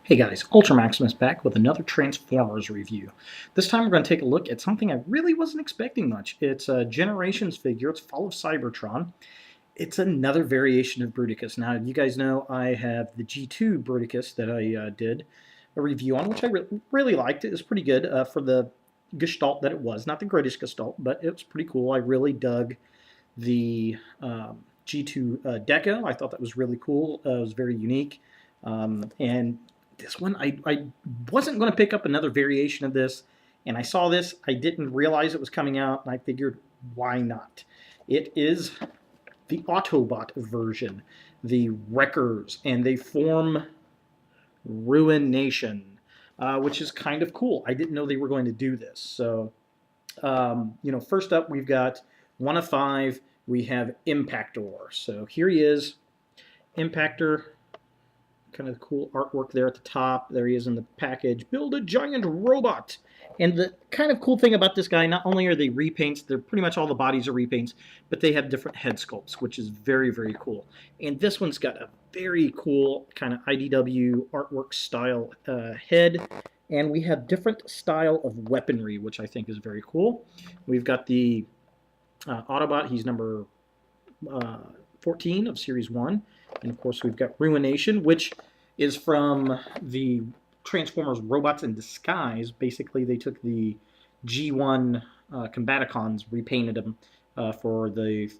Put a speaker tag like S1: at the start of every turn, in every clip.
S1: Hey guys, Ultra Maximus back with another Transformers review. This time we're going to take a look at something I really wasn't expecting much. It's a Generations figure. It's Fall of Cybertron. It's another variation of Bruticus. Now, you guys know I have the G2 Bruticus that I did a review on, which I really liked. It was pretty good for the gestalt that it was. Not the greatest gestalt, but it was pretty cool. I really dug the G2 Deco. I thought that was really cool. It was very unique. And this one, I wasn't going to pick up another variation of this, and I saw this. I didn't realize it was coming out, and I figured, why not? It is the Autobot version, the Wreckers, and they form Ruination, which is kind of cool. I didn't know they were going to do this. So, first up, we've got 1 of 5. We have Impactor. So here he is, Impactor. Kind of cool artwork there at the top. There he is in the package. Build a giant robot. And the kind of cool thing about this guy, not only are they repaints, they're pretty much all the bodies are repaints, but they have different head sculpts, which is very, very cool. And this one's got a very cool kind of IDW artwork style head. And we have different style of weaponry, which I think is very cool. We've got the Autobot. He's number 14 of Series 1. And of course, we've got Ruination, which is from the Transformers Robots in Disguise. Basically, they took the G1 Combaticons, repainted them for the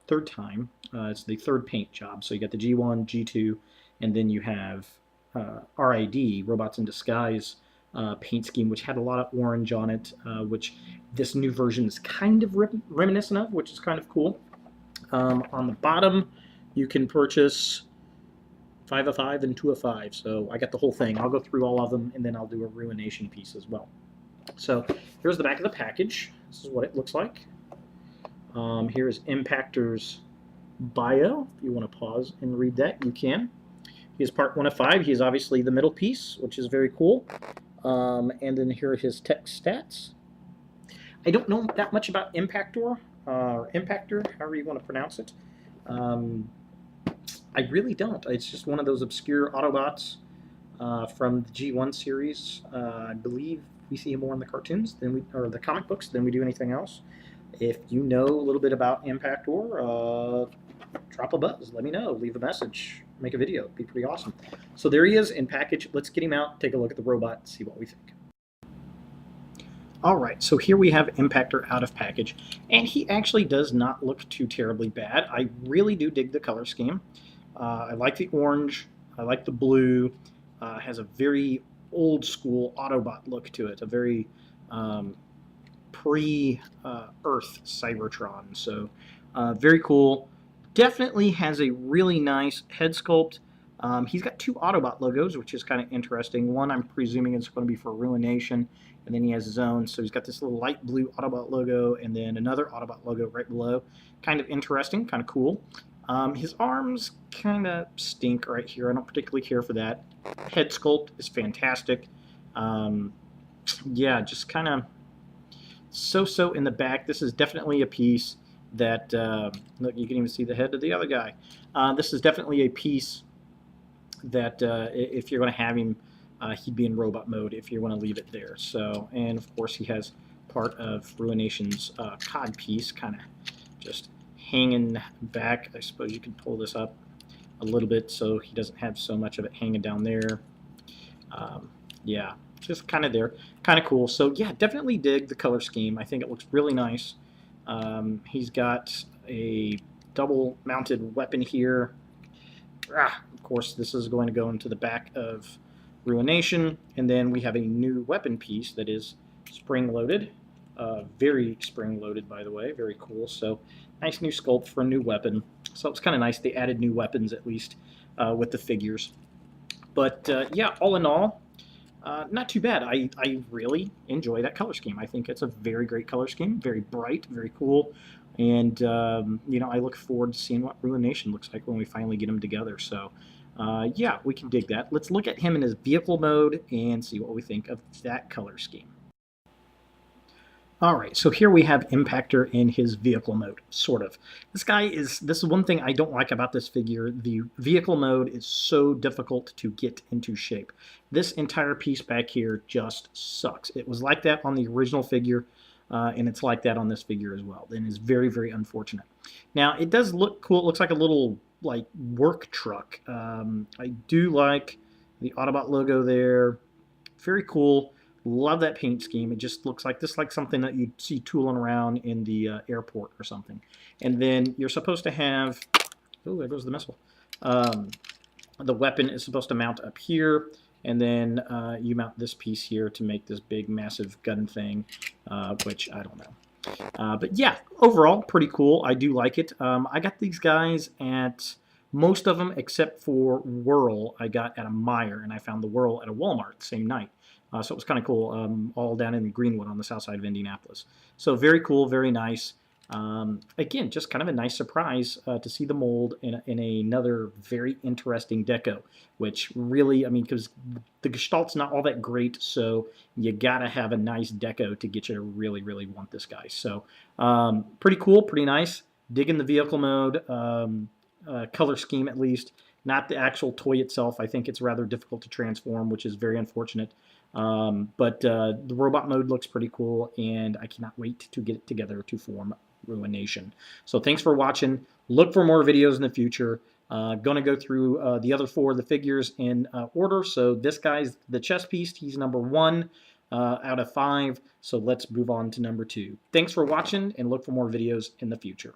S1: third time. It's the third paint job. So you got the G1, G2, and then you have RID, Robots in Disguise paint scheme, which had a lot of orange on it, which this new version is kind of reminiscent of, which is kind of cool. On the bottom, you can purchase 5 of 5 and 2 of 5. So I got the whole thing. I'll go through all of them, and then I'll do a Ruination piece as well. So here's the back of the package. This is what it looks like. Here's Impactor's bio. If you want to pause and read that, you can. He is part 1 of 5. He is obviously the middle piece, which is very cool. And then here are his tech stats. I don't know that much about Impactor, or Impactor, however you want to pronounce it. I really don't. It's just one of those obscure Autobots from the G1 series. I believe we see him more in the cartoons or the comic books than we do anything else. If you know a little bit about Impactor, drop a buzz. Let me know. Leave a message. Make a video. It'd be pretty awesome. So there he is in package. Let's get him out, take a look at the robot, see what we think. Alright, so here we have Impactor out of package, and he actually does not look too terribly bad. I really do dig the color scheme. I like the orange, I like the blue. Has a very old school Autobot look to it, a very pre-Earth Cybertron. So very cool. Definitely has a really nice head sculpt. He's got 2 Autobot logos, which is kind of interesting. One, I'm presuming it's going to be for Ruination, and then he has his own. So he's got this little light blue Autobot logo, and then another Autobot logo right below. Kind of interesting, kind of cool. His arms kind of stink right here. I don't particularly care for that. Head sculpt is fantastic. Yeah, just kind of so-so in the back. This is definitely a piece that, look, you can even see the head of the other guy. This is definitely a piece that if you're going to have him, he'd be in robot mode if you want to leave it there. So, and of course he has part of Ruination's cod piece kind of just hanging back. I suppose you could pull this up a little bit so he doesn't have so much of it hanging down there. Yeah, just kind of there. Kind of cool. So yeah, definitely dig the color scheme. I think it looks really nice. He's got a double mounted weapon here. Of course, this is going to go into the back of Ruination, and then we have a new weapon piece that is spring-loaded. Very spring-loaded, by the way. Very cool. So, nice new sculpt for a new weapon. So, it's kind of nice they added new weapons, at least, with the figures. But, yeah, all in all, not too bad. I really enjoy that color scheme. I think it's a very great color scheme. Very bright, very cool. And, I look forward to seeing what Ruination looks like when we finally get them together. So, yeah, we can dig that. Let's look at him in his vehicle mode and see what we think of that color scheme. All right, so here we have Impactor in his vehicle mode, sort of. This is one thing I don't like about this figure. The vehicle mode is so difficult to get into shape. This entire piece back here just sucks. It was like that on the original figure, and it's like that on this figure as well. And it's very, very unfortunate. Now, it does look cool. It looks like a little like work truck. I do like the Autobot logo there. Very cool. Love that paint scheme. It just looks like this, like something that you'd see tooling around in the airport or something. And then you're supposed to have, oh, there goes the missile. The weapon is supposed to mount up here, and then you mount this piece here to make this big, massive gun thing, which I don't know. But yeah, overall, pretty cool. I do like it. I got these guys at most of them, except for Whirl, I got at a Meijer, and I found the Whirl at a Walmart the same night. So it was kind of cool, all down in Greenwood on the south side of Indianapolis. So very cool, very nice. Again, just kind of a nice surprise to see the mold in another very interesting deco, which really, I mean, because the Gestalt's not all that great, so you got to have a nice deco to get you to really, really want this guy. So pretty cool, pretty nice. Digging the vehicle mode, color scheme at least. Not the actual toy itself. I think it's rather difficult to transform, which is very unfortunate. But the robot mode looks pretty cool, and I cannot wait to get it together to form Ruination. So thanks for watching. Look for more videos in the future. Going to go through the other 4 of the figures in order. So this guy's the chest piece. He's number 1 out of 5. So let's move on to number 2. Thanks for watching, and look for more videos in the future.